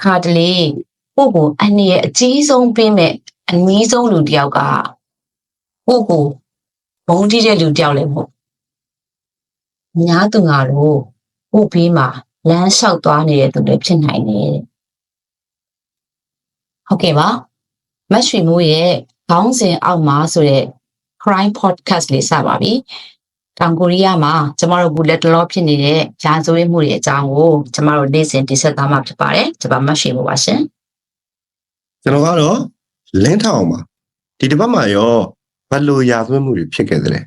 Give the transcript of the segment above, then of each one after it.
ခါတလေကိုကိုအနေရဲ့အကြီးဆုံးပေးမဲ့အနည်းဆုံးလူတယောက်ကကိုကိုဘုံတိတဲ့လူတယောက်လည်းမဟုတ်အများသူငါတို့ကိုဘေးမှာလမ်းလျှောက်သွားနေတဲ့သူတွေဖြစ်နိုင်တယ်ဟုတ်ကဲ့ပါမတ်ရွှေမိုးရဲ့ခေါင်းစဉ်အောက်မှာဆိုတဲ့ crime podcast လေးစပါပြီတောင်ကိုရီးယားမှာကျမတို့ဘူးလက်တလောဖြစ်နေတဲ့ရာဇဝတ်မှုတွေအကြောင်းကိုကျမတို့နေ့စဉ်တင်ဆက်သားမှာဖြစ်ပါတယ်ကျမမတ်ရွှေမိုးပါရှင်ကျွန်တော်ကတော့လင်းထောင်ပါဒီတစ်ပတ်မှာရောဘယ်လိုရာဇဝတ်မှုတွေဖြစ်ခဲ့သလဲ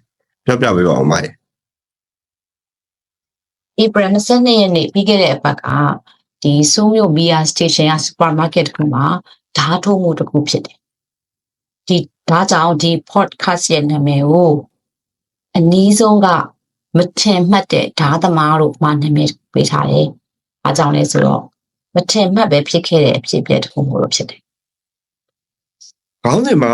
ပြောပြပေးပါဦးမရေဧပြီ22ရက်နေ့ပြီးခဲ့တဲ့အပတ်ကဒီဆိုးမြို့မီယာစတေးရှင်းကစူပါမားကတ်ကမှာဓာတ်ထိုးမှုတစ်ခုဖြစ်တယ်ဒီဒါကြောင့်ဒီ podcast ရဲ့နာမည်ကိုအနည်းဆုံးကမထင်မှတ်တဲ့ဓာတ်သမားလို့မှနာမည်ပေးထားတယ်အားကြောင့်လဲဆိုတော့မထင်မှတ်ပဲဖြစ်ခဲ့တဲ့အဖြစ်အပျက်တစ်ခုမျိုးလို့ဖြစ်တယ်ခေါင်းစဉ်မှာ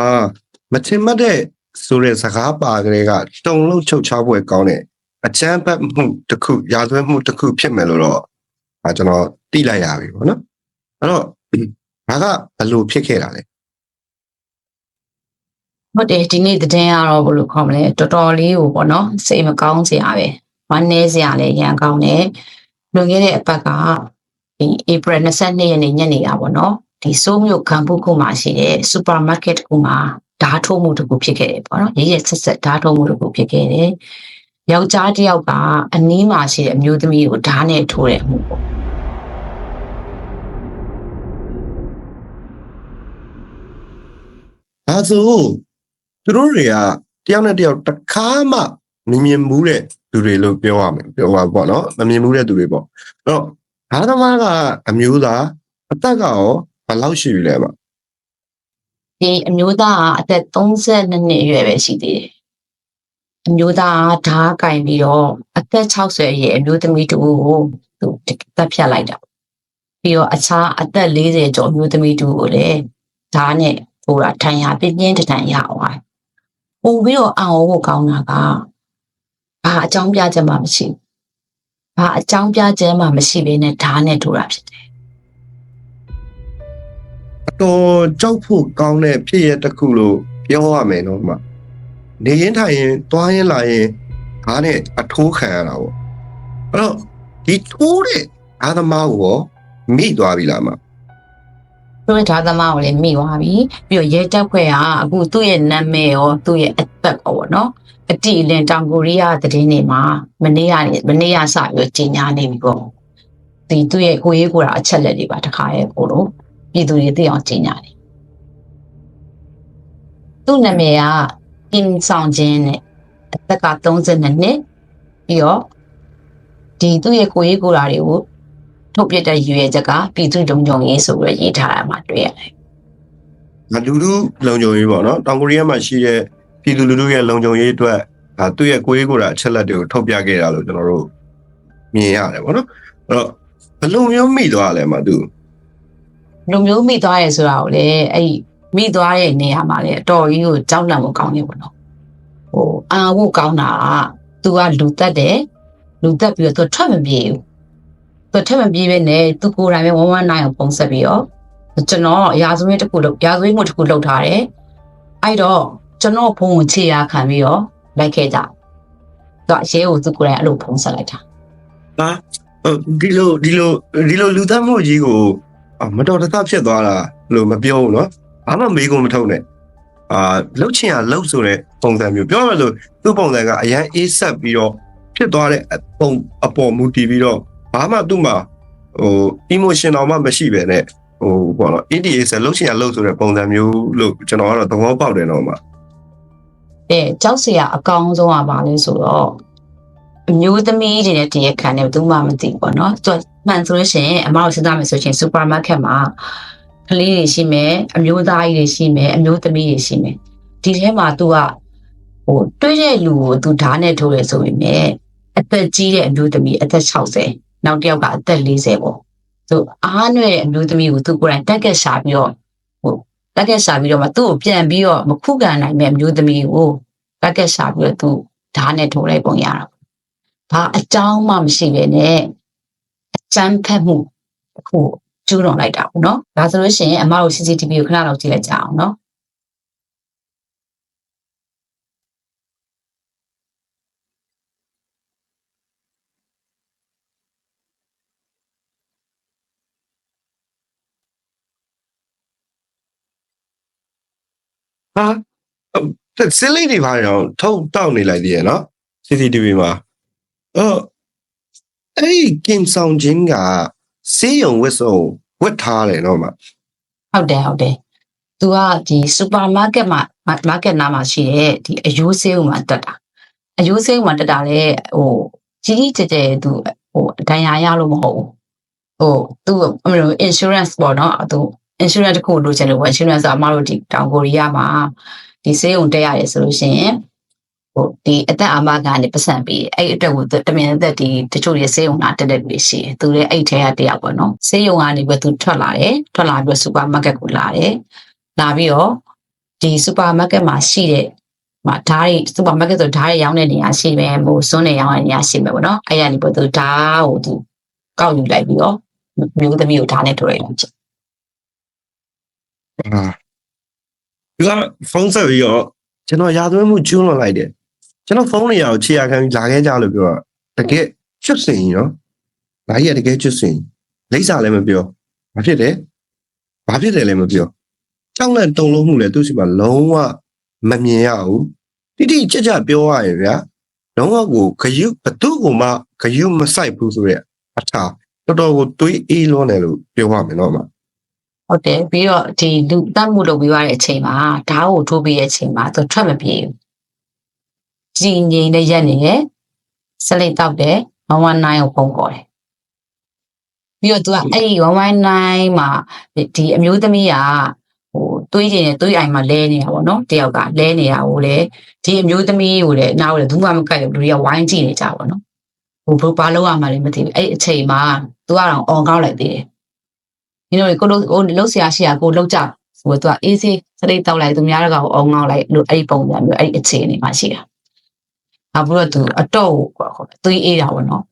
မထင်မှတ်တဲ့ဆိုတဲ့စကားပါကလေးကတုံလုံးချုပ်ချောက်ပွဲကောင်းတဲ့အချမ်းဖတ်မှုတစ်ခုရာဇဝတ်မှုတစ်ခုဖြစ်မယ်လို့တော့ကျွန်တော်သိလိုက်ရပြီပေါ့နော်အဲ့တော့ဘာကဘယ်လိုဖြစ်ခဲ့တာလဲဟုတ်တယ်ဒီနေ့တဲ့ကတော့ဘယ်လိုခေါ်မလဲတော်တော်လေးကိုပေါ့နော်စိတ်မကောင်းစရာပဲဝမ်းနည်းစရာလည်းရန်ကောင်းတယ်လွန်ခဲ့တဲ့အပတ်ကဒီဧပြီ22ရက်နေ့ညနေကပေါ့နော်ဒီဆိုးမြို့ခံပုခုမှာရှိတဲ့စူပါမားကတ်ကူမှာဓာတ်ထိုးမှုတစ်ခုဖြစ်ခဲ့တယ်ပေါ့နော်ရဆက်ဆက်ဓာတ်ထိုးမှုတစ်ခုဖြစ်ခဲ့တယ်ယောက်ျားတစ်ယောက်ကအနီးမှာရှိတဲ့အမျိုးသမီးကိုဓာတ်နဲ့ထိုးတဲ့အမှုပေါ့ဒါဆိုသူတို့တွေကတယောက်နဲ့တယောက်တစ်ခါမှမမြင်ဘူးတဲ့သူတွေလို့ပြောရမယ်ပြောပါပေါ့နော်မမြင်ဘူးတဲ့သူတွေပေါ့အဲ့တော့ဓာတ်သမားကအမျိုးသားအသက်ကရောဘယ်လောက်ရှိပြီလဲမဒီအမျိုးသားကအသက်32နှစ်အရွယ်ပဲရှိသေးတယ်အမျိုးသားဓာတ်ကင်ပြီးတော့အသက်60အရွယ်အမျိုးသမီးတူကိုသူတက်ဖြတ်လိုက်တာပြီးတော့အခြားအသက်40ကျော်အမျိုးသမီးတူကိုလည်းဓာတ်နဲ့ဟိုတာထိုင်ရပြင်းပြင်းထန်ရအောင်ပို့ပြီးတော့အောင်ဖို့ကောင်းတာကဘာအကြောင်းပြချက်မှမရှိဘူးဘာအကြောင်းပြချက်မှမရှိဘဲနဲ့ဓာတ်နဲ့ထိုးတာဖြစ်တယ်အတော်ကြောက်ဖို့ကောင်းတဲ့ဖြစ်ရတစ်ခုလို့ပြောရမယ်နော်မနေရင်ထိုင်ရင်သွားရင်လာရင်ဓာတ်နဲ့အထိုးခံရတာပေါ့အဲ့တော့ဒီထိုးတဲ့ဓာတ်သမားကိုရောမိသွားပြီလားမတို့ဓာတ်သမားကိုလည်းမိသွားပြီပြီးတော့ရဲတပ်ဖွဲ့ကအခုသူ့ရဲ့နာမည်ရောသူ့ရဲ့အသက်ပေါ့နော်အတိအလင်းတောင်ကိုရီးယားသတင်းတွေမှာမနေ့ကစပြီးကြီးညာနေပြီပေါ့ဒီသူ့ရဲ့ကိုရေးကိုတာအချက်လက်တွေပါတခါရဲ့ပို့လို့ပြည်သူတွေသိအောင်ကြီးညာတယ်သူ့နာမည်ကကင်ဆောင်ချင်းနဲ့အသက်က32နှစ်ပြီးတော့ဒီသူ့ရဲ့ကိုရေးကိုတာတွေကိုထုတ်ပြတဲ့ရွေချက်ကပြည်သူလုံခြုံရေးဆိုပြီးရေးထားတာမှတွေ့ရတယ်။လူလူလုံခြုံရေးပေါ့နော်။တောင်ကိုရီးယားမှာရှိတဲ့ပြည်သူလူထုရဲ့လုံခြုံရေးအတွက်သူ့ရဲ့ကိုရေးကိုတာအချက်လက်တွေကိုထုတ်ပြခဲ့တာလို့ကျွန်တော်တို့မြင်ရတယ်ပေါ့နော်။အဲ့တော့ဘယ်လိုမျိုးမိသွားလဲမသူ။လူမျိုးမိသွားရဲဆိုတာကိုလေအဲ့မိသွားတဲ့နေရာမှာလေအတော်ကြီးကိုကြောက်လန့်ဖို့ကောင်းနေပေါ့နော်။ဟိုအာဖို့ကောင်းတာကသူကလူတက်တယ်လူတက်ပြီးတော့သူထွက်မပြေဘူးသူထက်မပြေးပဲနဲ့သူကိုယ်တိုင်ပဲ119ကိုပုံဆက်ပြီးတော့ကျွန်တော်ရာဇဝတ်မှုတစ်ခုလုပ်ထားတယ်အဲ့တော့ကျွန်တော်ဖုန်းကိုခြေရခံပြီးတော့လိုက်ခဲ့ကြသူရဲကိုသူကိုယ်တိုင်အဲ့လိုဖုန်းဆက်လိုက်တာဟာဒီလိုလူသားမှုကြီးကိုမတော်တဆဖြစ်သွားတာလို့မပြောဘူးเนาะဘာမှမေးခွန်းမထုတ်နဲ့လှုပ်ချင်ရလှုပ်ဆိုတဲ့ပုံစံမျိုးပြောရလို့သူ့ပုံစံကအရန်အေးဆက်ပြီးတော့ဖြစ်သွားတဲ့ပုံအပေါ်မူတည်ပြီးတော့ဘာမှသူ့မှာemotion တော့မှမရှိပဲနဲ့ပေါ့နော် ADA ဆိုလှုပ်ရှင်ရလှုပ်ဆိုတဲ့ပုံစံမျိုးလို့ကျွန်တော်ကတော့သဘောပေါက်တယ်တော့မှကြောက်စရာအကောင်းဆုံးကဘာလဲဆိုတော့အမျိုးသမီးတွေနဲ့တရခံတယ်သူမှမသိပေါ့နော်သူမှန်ဆိုလို့ရှိရင်အမတို့စဉ်းစားမယ်ဆိုရင်စူပါမားကတ်မှာကလေးတွေရှိမယ်အမျိုးသားကြီးတွေရှိမယ်အမျိုးသမီးတွေရှိမယ်ဒီထဲမှာသူကတွေးတဲ့လူကိုသူဓာတ်နဲ့ထိုးတယ်ဆိုပေမဲ့အသက်ကြီးတဲ့အမျိုးသမီးအသက်60နောက်တစ်ယောက်ကအသက်40ပေါ့သူအားနွဲ့တဲ့အမျိုးသမီးကိုသူကိုယ်တိုင်တက်ကက်ရှာပြီးတော့မှသူ့ကိုပြန်ပြီးတော့မခုခံနိုင်မဲ့အမျိုးသမီးကိုတက်ကက်ရှာပြီးတော့သူဓာတ်နဲ့ထိုးလိုက်ပုံရတာဘာအကြောင်းမှမရှိပဲနဲ့အကြမ်းဖက်မှုအခု ကျူးလွန်လိုက်တာပေါ့နော်ဒါဆိုလို့ရှိရင်အမတို့ CCTV ကိုခဏလောက်ကြည့်လိုက်ကြအောင်နော်ဟာစစ်လေးတွေပါတော့ထုတ်တောက်နေလိုက်သေးရဲ့နော် CCTV မှာအဲ့ဒီကင်ဆောင်ချင်းကစေးရုံဝတ်စုံဝတ်ထားတယ်နော်မဟုတ်တယ်သူကဒီစူပါမားကတ်မှာမားကတ်နားမှာရှိတဲ့ဒီအယိုးဆေးဥမှာတက်တာအယိုးဆေးဥမှာတက်တာလေဟိုကြီးကြီးကျယ်ကျယ်သူဟိုဒဏ်ရာရလို့မဟုတ်ဘူးသူအမေတို့ insurance ပေါ့နော်သူ insurance တခုလိုချင်လို့ပေါ့ insurance ဆိုအမတို့ဒီတောင်ကိုရီးယားမှာဒီဆေးဥတက်ရတယ်ဆိုလို့ရှိရင်ဒီအသက်အာမခံနေပတ်စံပြီးအဲ့အတွက်ကိုတမင်အသက်ဒီတချို့ရဲ့ဆေးရုံလာတက်တဲ့လူတွေရှိတယ်သူလည်းအဲ့ထဲကတယောက်ပေါ့နော်ဆေးရုံကနေပြီးသူထွက်လာပြီးစူပါမားကတ်ကိုလာပြီးတော့ဒီစူပါမားကတ်မှာရှိတဲ့ဓာတ်တွေစူပါမားကတ်ဆိုဓာတ်တွေရောင်းတဲ့နေရာရှိမယ်ဟိုစွန်းနေရောင်းတဲ့နေရာရှိမယ်ပေါ့နော်အဲ့ရနေပြီးသူဓာတ်ကိုသူကောက်ယူလိုက်ပြီးတော့မျိုးသမီးကိုဓာတ်နဲ့ထိုးလိုက်တယ်သူကဖုန်းဆက်ပြီးတော့ကျွန်တော်ရာသွင်းမှုကျူးလွန်လိုက်တယ်ကျွန်တော်ဖုန်းနေရာကိုခြေရခံပြီးလာခဲ့ကြလို့ပြောတကယ်ချွတ်စင်နော်ဘာကြီးတကယ်ချွတ်စင်လိမ့်စာလည်းမပြောဘာဖြစ်တယ်လည်းမပြောကြောက်လန့်တုန်လုံးမှုလည်းသူ့စီမှာလုံးဝမမြင်ရဘူးတိကြကြပြောရရင်ဗျာလုံးဝကိုဂယုဘသူ့ကိုမှဂယုမဆိုင်ဘူးဆိုရက်အထားတော်တော်ကိုတွေးအေးလွန်းတယ်လို့ပြောရမယ်နော်မဟုတ်တယ်ပြီးတော့ဒီလူတတ်မှုလုပ်ပြီးရတဲ့အချိန်မှာဓာတ်ကိုထိုးပြီးတဲ့အချိန်မှာသူထွက်မပြေဘူးကြီးငိမ့်နဲ့ရက်နေရစလိတ်တောက်တယ်119ကိုပုံခေါ်တယ်ပြီးတော့သူကအဲ့ဒီ119မှာဒီအမျိုးသမီးကတွေးကျင်နေတွေးအိမ်မှာလဲနေတာပေါ့နော်တယောက်ကလဲနေတာကိုလေဒီအမျိုးသမီးကိုလေနားကိုလေဘူးမှမကိုက်ဘူးလူတွေကဝိုင်းကြည့်နေကြပါတော့ဟိုဘာလို့ရမှာလဲမသိဘူးအဲ့အချိန်မှာသူကတော့អော်ကောက်လိုက်သေးတယ်ဒီလိုကိုလုံးဆရာရှိရကိုလုံးကြဟိုသူကအေးစေးစလိတ်တောက်လိုက်သူများတော့အောင်ငေါက်လိုက်လို့အဲ့ဒီပုံစံမျိုးအဲ့ဒီအခြေအနေမှာရှိတာနောက်ပြီးတော့သူအတော့သွေးအေးတာပေါ့နော်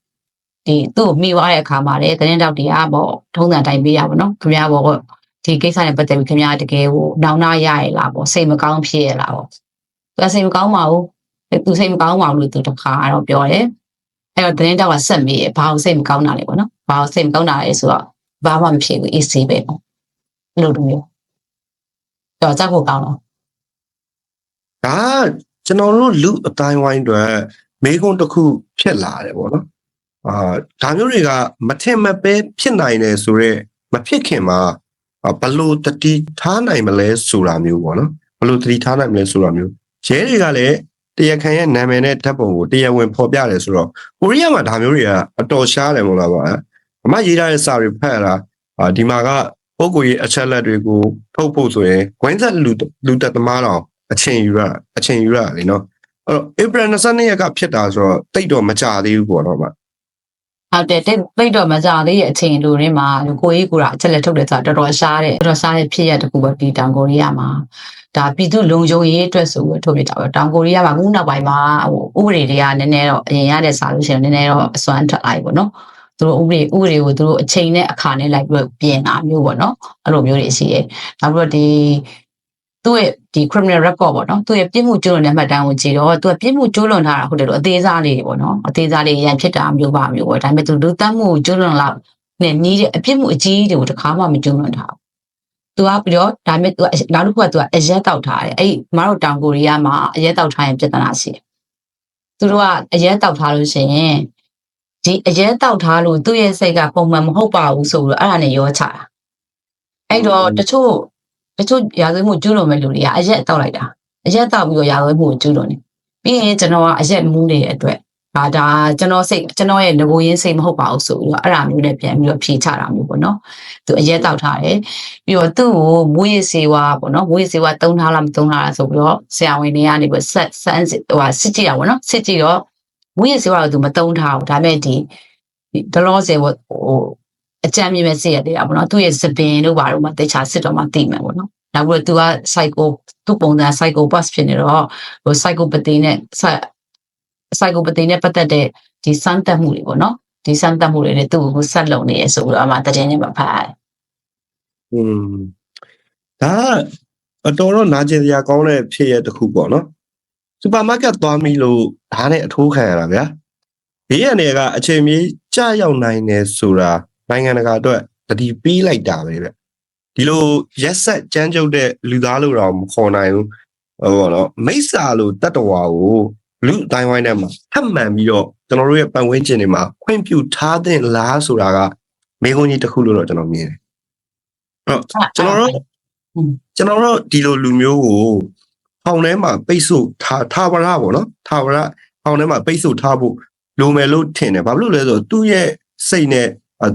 ဒီသူ့ကိုမိသွားတဲ့အခါမှာလည်းသတင်းတောက်တွေကပေါ့ထုံးစံတိုင်းပေးရပါတော့ခင်ဗျားပေါ့ဒီကိစ္စနဲ့ပတ်သက်ပြီးခင်ဗျားတကယ်ကိုနောင်နာရရလားပေါ့စိတ်မကောင်းဖြစ်ရလားပေါ့သူစိတ်မကောင်းပါဘူးသူစိတ်မကောင်းပါဘူးလို့သူတခါတော့ပြောတယ်အဲ့တော့သတင်းတောက်ကဆက်မိရဘာလို့စိတ်မကောင်းတာလဲပေါ့နော်ဘာလို့စိတ်မကောင်းတာလဲဆိုတော့ဘာမှမဖြစ်ဘူးအေးဆေးပဲပေါ့လို့တူမျိုးတော့ကြောက်ဖို့ကောင်းတော့ဒါကျွန်တော်တို့လူအတိုင်းဝိုင်းအတွက်မေးခွန်းတစ်ခုဖြစ်လာတယ်ပေါ့နော်ဒါမျိုးတွေကမထင်မပဲဖြစ်နိုင်တယ်ဆိုတော့မဖြစ်ခင်မှာဘလို့တတိထားနိုင်မလဲဆိုတာမျိုးပေါ့နော်ဘလို့တတိထားနိုင်မလဲဆိုတာမျိုးရဲတွေကလည်းတရားခံရဲ့နာမည်နဲ့ဓာတ်ပုံကိုတရားဝင်ဖော်ပြတယ်ဆိုတော့ကိုရီးယားမှာဒါမျိုးတွေကအတော်ရှားတယ်မို့လားပါအမရေးထားတဲ့စာတွေဖတ်ရတာဒီမှာကပုဂ္ဂိုလ်ရေးအချက်လက်တွေကိုထုတ်ဖို့ဆိုရင်ဝိုင်းဆက်လူတက်သမားတော်အချိန်ယူရလေနော်အဲ့တော့ April 22 ရက်ကဖြစ်တာဆိုတော့တိတ်တော့မကြသေးဘူးပေါ့နော်ဗျဟုတ်တယ်တိတ်တော့မကြသေးရဲ့အချိန်လိုရင်းမှာကိုကြီးကိုအချက်လက်ထုတ်တယ်ဆိုတာတော်တော်ရှားတယ်ဖြစ်ရတကူပဲဒီတောင်ကိုရီးယားမှာဒါပြည်သူလုံခြုံရေးအတွက်ဆိုပြီးထုတ်ပြတာပဲတောင်ကိုရီးယားမှာခုနောက်ပိုင်းမှာဟိုဥပဒေတွေကနည်းနည်းတော့အရင်ရတဲ့စာလို့ရှိရင်နည်းနည်းတော့အစွမ်းထွက်လာပြီပေါ့နော်သူတို့ဥပဒေကိုသူတို့အချိန်နဲ့အခါနဲ့လိုက်ပြီးပြင်တာမျိုးပေါ့နော်အဲ့လိုမျိုးတွေရှိတယ်နောက်ပြီးတော့သူ့ရဲ့ဒီ criminal record ပေါ့နော်သူ့ရဲ့ပြစ်မှုကျူးလွန်တဲ့မှတ်တမ်းကိုကြည့်တော့သူကပြစ်မှုကျူးလွန်ထားတာဟုတ်တယ်လို့အသေးစားလေးတွေပေါ့နော်အသေးစားလေးရန်ဖြစ်တာမျိုးပါမျိုးပေါ့ဒါပေမဲ့သူလူတတ်မှုကျူးလွန်လောက်နဲ့နီးတဲ့အပြစ်မှုအကြီးတွေကိုတစ်ခါမှမကျူးလွန်ထားဘူးသူကပြီးတော့ဒါပေမဲ့သူကနောက်တစ်ခုကသူကအရက်တောက်ထားတယ်အဲ့မတို့တောင်ကိုရီးယားမှာအရက်တောက်ထားရင်ပြဿနာရှိတယ်သူတို့ကအရက်တောက်ထားလို့ရှိရင်ဒီအရက်တောက်ထားလို့သူ့ရဲ့စိတ်ကပုံမှန်မဟုတ်ပါဘူးဆိုပြီးတော့အဲ့ဒါနဲ့ရောချတာအဲ့တော့တချို့ရာဇဝတ်မှုကျူးလွန်မဲ့လူတွေကအရက်တောက်လိုက်တာအရက်တောက်ပြီးတော့ရာဇဝတ်မှုကျူးလွန်နေပြီးရင်ကျွန်တော်ကအရက်မူးနေတဲ့အတွက်ဒါကျွန်တော်ရဲ့ငကိုရင်းစိတ်မဟုတ်ပါဘူးဆိုပြီးတော့အဲ့ဒါမျိုးနဲ့ပြန်ပြီးတော့ဖြေချတာမျိုးပေါ့နော်သူအရက်တောက်ထားတယ်ပြီးတော့သူ့ကိုမွေးရစေဝါပေါ့နော်မွေးရစေဝါတုံးထားလားမတုံးထားလားဆိုပြီးတော့ဆရာဝန်တွေကနေပြီးစစ်ကြည့်တာပေါ့နော်စစ်ကြည့်တော့မွေးရစေဝါကိုသူမတုံးထားဘူးဒါပေမဲ့ဒီဒလောစေဟိုအကြမ်းမြင်မဲ့စစ်ရတယ်ပေါ့နော်သူ့ရဲ့စပင်တို့ဘာလို့မှတေချာစစ်တော့မှသိမှာပေါ့နော်နောက်ပြီးတော့သူက သူ့ပုံစံ psychopath ဖြစ်နေတော့ဟို psychopathy နဲ့ပတ်သက်တဲ့ဒီစမ်းသပ်မှုတွေပေါ့နော်ဒီစမ်းသပ်မှုတွေနဲ့သူ့ကိုဆက်လုံနေရဆိုပြီးတော့အမှတည်င်းနေမှာဖတ်ရတယ် ဒါအတော်တော့နာကျင်စရာကောင်းတဲ့ဖြစ်ရတစ်ခုပေါ့နော်စူပါမားကတ်သွားပြီလို့ဒါနဲ့အထိုးခံရတာဗျာဘေးရန်တွေကအချိန်မီကြာရောက်နိုင်တယ်ဆိုတာနိုင်ငံတကာအတွက်တတိပေးလိုက်တာပဲဗျဒီလိုရက်ဆက်ကြမ်းကြုတ်တဲ့လူသားလို့တော့မခေါ်နိုင်ဘူးဟုတ်နော်မိစ္ဆာလို့တတ္တဝါကိုလူအတိုင်းဝိုင်းထဲမှာထပ်မှန်ပြီးတော့ကျွန်တော်တို့ရဲ့ပတ်ဝန်းကျင်တွေမှာခွင့်ပြုထားတဲ့လားဆိုတာကမေးခွန်းကြီးတစ်ခုလို့တော့ကျွန်တော်မြင်တယ်ကျွန်တော်တို့ဒီလိုလူမျိုးကိုဖောင်ထဲမှာပိတ်ဆို့ထားဝရပေါ့နော်ထားဝရဖောင်ထဲမှာပိတ်ဆို့ထားဖို့လိုမယ်လို့ထင်တယ်ဘာဖြစ်လို့လဲဆိုတော့သူ့ရဲ့စိတ်နဲ့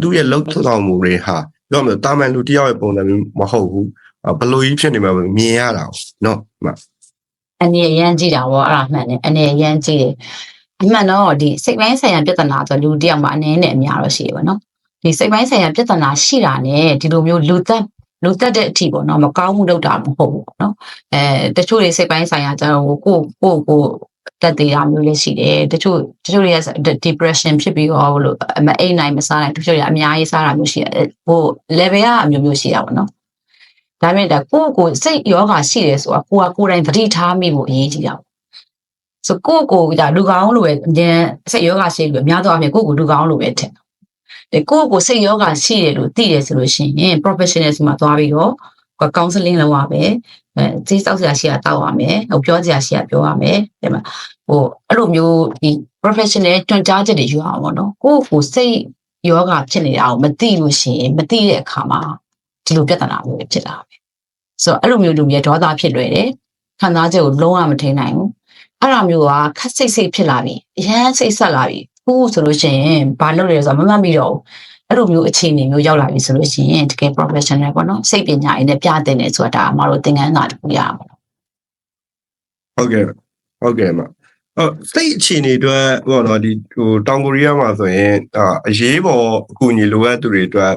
သူ့ရဲ့လှုပ်ဆောင်မှုတွေဟာပြောမယ်တာမန်လူတယောက်ရဲ့ပုံစံမျိုးမဟုတ်ဘူးဘလို့ကြီးဖြစ်နေမှာမြင်ရတာနော်အနေရန်ကြည့်တာပေါ့အဲ့ဒါမှန်တယ်အနေရန်ကြည့်တယ်အမှန်တော့ဒီစိတ်ပိုင်းဆိုင်ရာပြဿနာဆိုလူတယောက်မှာအနေနဲ့အများတော့ရှိတယ်ပေါ့နော်ဒီစိတ်ပိုင်းဆိုင်ရာပြဿနာရှိတာနဲ့ဒီလိုမျိုးလူသက်တဲ့အထိပေါ့နော်မကောင်းမှုလုပ်တာမဟုတ်ဘူးပေါ့နော်တချို့တွေစိတ်ပိုင်းဆိုင်ရာကျတော့ကိုတက်သေးတာမျိုးလည်းရှိတယ်တချို့တွေက depression ဖြစ်ပြီးတော့လို့မအိမ်နိုင်မစားနိုင်တချို့တွေအများကြီးစားတာမျိုးရှိတယ်ဟို level ကအမျိုးရှိတာပေါ့နော်ဒါပေမဲ့ကိုစိတ်ယောဂရှိတယ်ဆိုတာကိုယ်တိုင်သတိထားမိဖို့အရေးကြီးတာဆိုကိုဒါလူကောင်းလို့ပဲအရင်စိတ်ယောဂရှိလို့အများသောအားဖြင့်ကိုလူကောင်းလို့ပဲထင်တယ်ကိုစိတ်ယောဂရှိတယ်လို့သိတယ်ဆိုလို့ရှိရင် professional စီမှာသွားပြီးတော့counseling လုပ်ရမယ်ဈေးစောက်စရာရှိတာတောက်ရမယ်ပြောစရာရှိတာပြောရမယ်တဲ့မှာအဲ့လိုမျိုးဒီ professional တွန်းကြားချက်တွေယူအောင်ပေါ့နော်ကိုစိတ်ယောဂဖြစ်နေတာကိုမသိလို့ရှိရင်မသိတဲ့အခါမှာဒီလိုပြဿနာမျိုးဖြစ်လာပဲဆိုတော့အဲ့လိုမျိုးလူမျိုးဒေါသဖြစ်လွယ်တယ်ခံစားချက်ကိုလုံးဝမထိန်နိုင်ဘူးအဲ့လိုမျိုးကခက်စိတ်ဖြစ်လာပြီအရန်စိတ်ဆက်လာပြီဆိုလို့ရှိရင်ဘာလုပ်လဲဆိုတော့မမှတ်မိတော့ဘူးအဲ့လိုမျိုးအခြေအနေမျိုးရောက်လာပြီဆိုလို့ရှိရင်တကယ် professional ပေါ့နော်စိတ်ပညာရေးနဲ့ပြတဲ့နေဆိုတာအမတို့သင်ခန်းစာတစ်ခုရအောင်ဟုတ်ကဲ့မစိတ်အခြေအနေအတွက်ပေါ့နော်ဒီတောင်ကိုရီးယားမှာဆိုရင်အရေးပေါ်အကူအညီလိုအပ်သူတွေအတွက်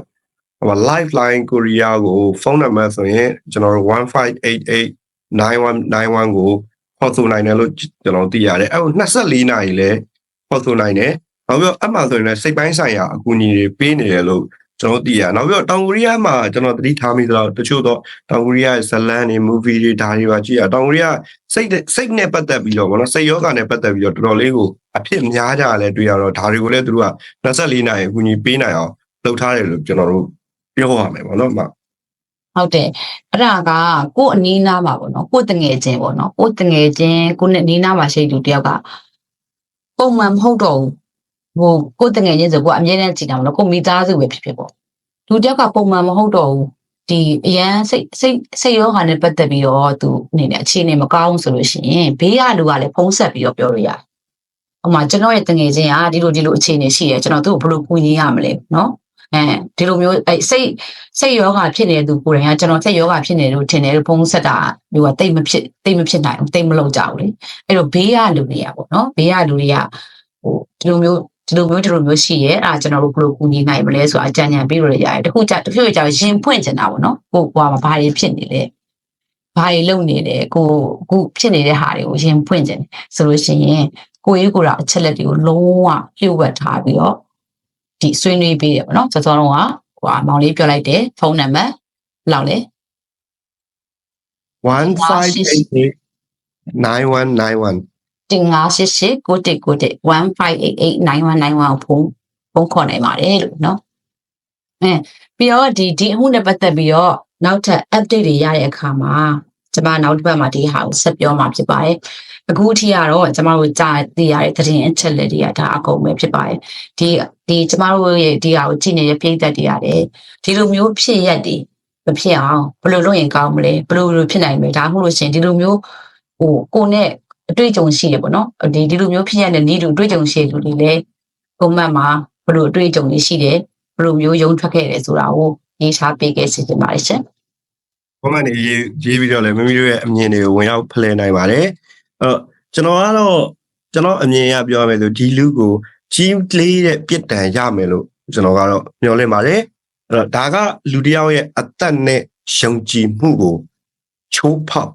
Lifeline ကိုရီးယားကိုဖုန်းနံပါတ်ဆိုရင်ကျွန်တော်တို့15889191ကိုခေါ်ဆိုနိုင်တယ်လို့ကျွန်တော်သိရတယ်အဲ့24နာရီလဲခေါ်ဆိုနိုင်တယ်နောက်ပြီးတော့အမှဆိုရင်လည်းစိတ်ပိုင်းဆိုင်ရာအကူအညီတွေပေးနေတယ်လို့ကျွန်တော်သိရနောက်ပြီးတော့တောင်ကိုရီးယားမှာကျွန်တော်သတိထားမိသလောက်တချို့တော့တောင်ကိုရီးယားရဲ့ဇလန်တွေ movie တွေဒါတွေပါကြည့်ရတောင်ကိုရီးယားစိတ်နဲ့ပတ်သက်ပြီးတော့ဗောနော်စိတ်ယောဂနဲ့ပတ်သက်ပြီးတော့တော်တော်လေးကိုအဖြစ်များကြတယ်တွေ့ရတော့ဒါတွေကိုလည်းသူတို့က24နာရီအကူအညီပေးနိုင်အောင်လုပ်ထားတယ်လို့ကျွန်တော်တို့ပြောရမယ်ဗောနော်ဟုတ်တယ်အဲ့ဒါကကို့အနီးနားမှာပေါ့နော်ကို့တငယ်ချင်းပေါ့နော်ကို့တငယ်ချင်းကိုနဲ့အနီးနားမှာရှိသူတယောက်ကပုံမှန်မဟုတ်တော့ဘူးကို့တငယ်ချင်းဆိုကိုအမြဲတမ်းကြည်တာမလို့ကိုမိသားစုပဲဖြစ်ပေါ့လူတယောက်ကပုံမှန်မဟုတ်တော့ဘူးဒီအရန်စိတ်ယောဂါနဲ့ပတ်သက်ပြီးတော့သူအနေနဲ့အခြေအနေမကောင်းဆိုလို့ရှိရင်ဘေးကလူကလည်းဖုံးဆက်ပြီးတော့ပြောလို့ရတယ်ဟိုမှာကျွန်တော်ရဲ့တငယ်ချင်းကဒီလိုအခြေအနေရှိတယ်ကျွန်တော်သူ့ကိုဘယ်လိုကူညီရမလဲနော်ဒီလိုမျိုးစိတ်ယောဂဖြစ်နေတဲ့သူကိုယ်တိုင်ကကျွန်တော်စိတ်ယောဂဖြစ်နေလို့ထင်တယ်လို့ဖုံးဆက်တာမျိုးကတိတ်မဖြစ်နိုင်ဘူးတိတ်မလုပ်ကြဘူးလေအဲ့တော့ဘေးကလူတွေကပေါ့နော်ဘေးကလူတွေကဒီလိုမျိုးရှိရဲအဲ့ကျွန်တော်တို့ဘယ်လိုကူညီနိုင်မလဲဆိုတာအကြံဉာဏ်ပေးလို့ရတယ်တချို့ကြောင့်ရင်ဖွင့်ချင်တာပေါ့နော်ကိုကွာမှာဘာတွေဖြစ်နေလဲဘာတွေလုပ်နေလဲကိုအခုဖြစ်နေတဲ့ဟာတွေကိုရင်ဖွင့်ချင်တယ်ဆိုလို့ရှိရင်ကိုရေးကိုယ်တော်အချက်လက်တွေကိုလုံးဝပြုတ်ဝတ်ထားပြီးတော့ဒီဆွေးနွေးပေးတယ်ပေါ့နော်စောစောတော့ကမောင်လေးပြောလိုက်တယ်ဖုန်းနံပါတ်လောက်လေ15889191တင်588ကို15889191ဖုန်းခေါ်နိုင်ပါတယ်လို့နော်ပြီးတော့ဒီအမှုနဲ့ပတ်သက်ပြီးတော့နောက်ထပ် update တွေရတဲ့အခါမှာကျွန်မနောက်တစ်ပတ်မှာဒီဟာကိုဆက်ပြောမှာဖြစ်ပါတယ်အခုအထိကတော့ကျွန်မတို့ကြားသိရတဲ့သတင်းအချက်လက်တွေကဒါအကုန်ပဲဖြစ်ပါတယ်ဒီကျွန်မတို့ရဲ့ဒီဟာကိုကြည့်နေတဲ့ပြည်သက်တွေရတယ်ဒီလိုမျိုးဖြစ်ရက်တွေမဖြစ်အောင်ဘယ်လိုလုပ်ရင်ကောင်းမလဲဘယ်လိုဖြစ်နိုင်မလဲဒါမှမဟုတ်လို့ရှင်ဒီလိုမျိုးကိုနဲ့အတွေ့အကြုံရှိတယ်ပေါ့နော်ဒီလိုမျိုးဖြစ်ရတဲ့နေ့တူအတွေ့အကြုံရှိလူတွေလည်းပုံမှန်မှာဘယ်လိုအတွေ့အကြုံတွေရှိတယ်ဘယ်လိုမျိုးရုံထွက်ခဲ့တယ်ဆိုတာကိုရေးထားပေးခဲ့စီတင်ပါတယ်ရှင်။ဘာမှနေရေးပြီးတော့လည်းမိမိတို့ရဲ့အမြင်တွေကိုဝင်ရောက်ဖလှယ်နိုင်ပါတယ်။ကျွန်တော်အမြင်အရပြောရမယ်ဆိုဒီလူကိုကြီးလေးတဲ့ပြစ်ဒဏ်ရမယ်လို့ကျွန်တော်ကတော့မျှော်လင့်ပါတယ်။အဲ့တော့ဒါကလူတစ်ယောက်ရဲ့အသက်နဲ့ယုံကြည်မှုကိုချိုးဖောက်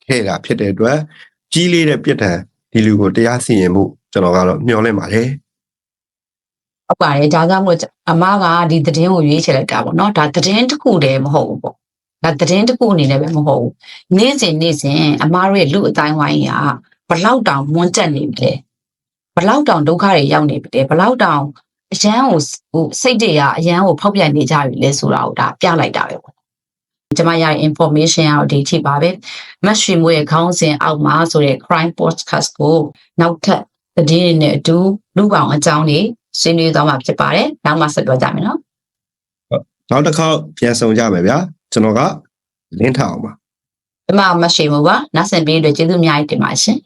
ခဲ့တာဖြစ်တဲ့အတွက်ကြီးလေးတဲ့ပြစ်ဒဏ်ဒီလူကိုတရားစီရင်မှုကျွန်တော်ကတော့မျှော်လင့်ပါတယ် ဟုတ်ပါတယ်ဒါကြောင့်မို့အမကဒီသတင်းကိုရွေးချယ်လိုက်တာပေါ့နော်ဒါသတင်းတစ်ခုတည်းမဟုတ်ဘူးပေါ့ဒါသတင်းတစ်ခုအနေနဲ့ပဲမဟုတ်ဘူးနေ့စဉ်အမတို့ရဲ့လူအတိုင်းဝိုင်းကဘလောက်တောင်မွန်းတက်နေပြီလဲဘလောက်တောင်ဒုက္ခတွေရောက်နေပြီလဲဘလောက်တောင်အရန်ကိုစိတ်တွေကအရန်ကိုဖောက်ပြန်နေကြပြီလဲဆိုတာကိုဒါပြလိုက်တာပဲပေါ့ကျွန်မရတဲ့ information ကတော့ဒီထိပါပဲမတ်ရွှေမိုးရဲ့ခေါင်းစဉ်အောက်မှာဆိုတဲ့ crime podcast ကိုနောက်ထပ်သတင်းတွေနဲ့အတူလူပောင်အကြောင်းတွေဆွေးနွေးသွားမှာဖြစ်ပါတယ်နောက်မှဆက်ပြောကြမယ်နော်နောက်တစ်ခေါက်ပြန်ဆောင်ကြမယ်ဗျာကျွန်တော်ကလင်းထအောင်ပါကျွန်မမတ်ရွှေမိုးပါနောက်ဆက်ပြီးအတွက်ကျေးဇူးအများကြီးတင်ပါရှင်